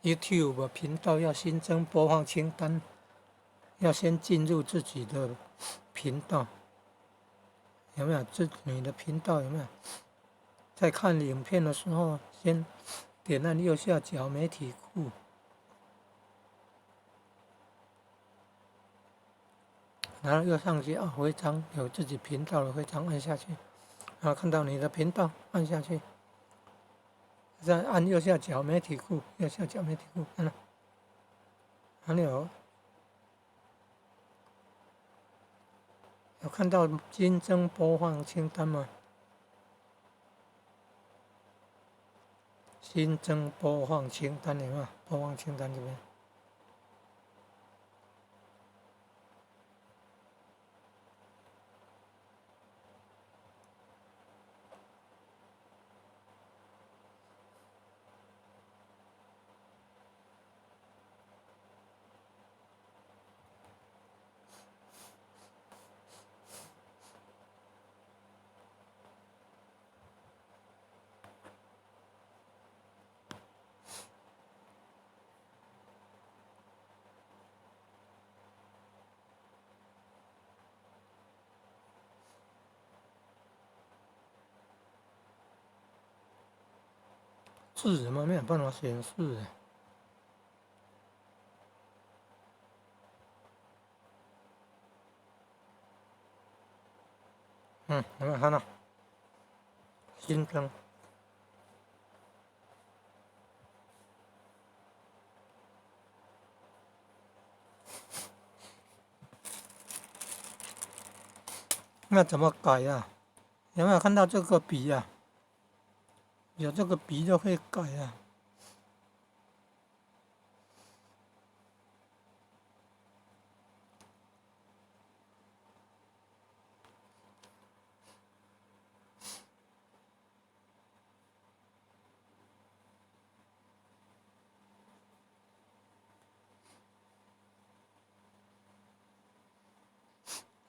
YouTube 频道要新增播放清单，要先进入自己的频道，有没有？你的频道有没有？在看影片的时候，先点按右下角媒体库，然后右上角徽章有自己频道的徽章按下去，然后看到你的频道按下去，再按右下角媒体库，右下角媒体库，看到？还有看到新增播放清单吗？新增播放清单有没有？播放清单这边。字怎么没有办法显示？有没有看到？新增。那怎么改呀？有没有看到这个笔呀？有这个笔就可以改呀。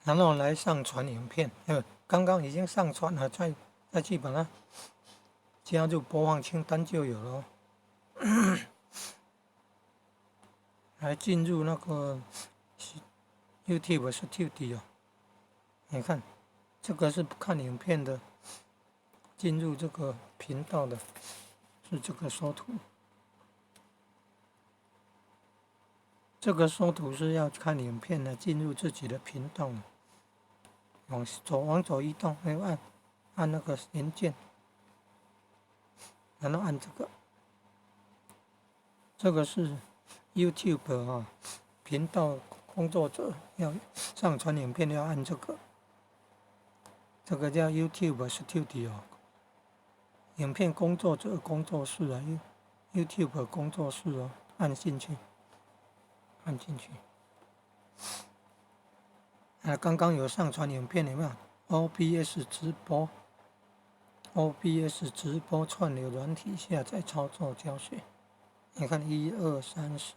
然后来上传影片，刚刚已经上传了，再去把它加入播放清单就有了。来进入那个 YouTube Studio， 你看，这个是看影片的，进入这个频道的是这个缩图，这个缩图是要看影片的，进入自己的频道的。往左移动，按那个连键，然后按这个，这个是 YouTube 频道工作者要上传影片要按这个，这个叫 YouTube Studio， 影片工作者工作室YouTube 工作室按进去，按进去。刚刚有上传影片有没有 ？OBS 直播 ，OBS 直播串流软体下载操作教学。你看1、2、3、4，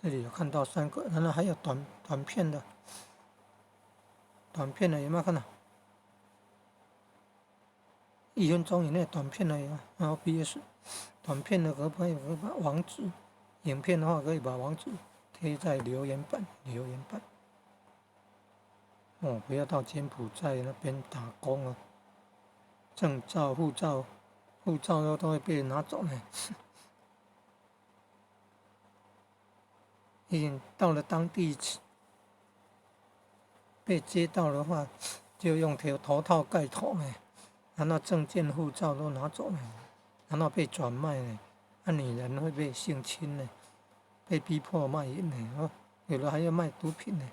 这里有看到3个，然后还有短片的，短片的有没有看到？1分钟以内短片的有 OBS， 短片的可不可以把网址？影片的话可以把网址贴在留言板。不要到柬埔寨那边打工啊！证照、护照都会被拿走呢。已经到了当地被接到的话，就用头套盖头呢，然后证件、护照都拿走了，然后被转卖呢，女人会被性侵呢，被逼迫卖淫呢，有的还要卖毒品呢。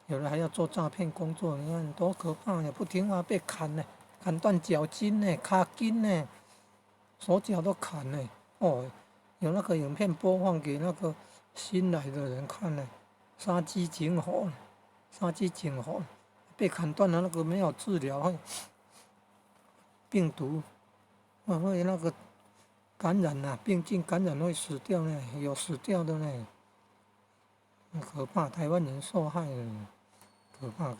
有的还要做诈骗工作，你看多可怕呀！不听话被砍呢，砍断脚筋呢，卡筋呢，手脚都砍呢。有那个影片播放给那个新来的人看呢，杀鸡儆猴，被砍断了那个没有治疗，病毒会那个感染啊，病菌感染会死掉呢，有死掉的呢，很可怕，台湾人受害了。可怕。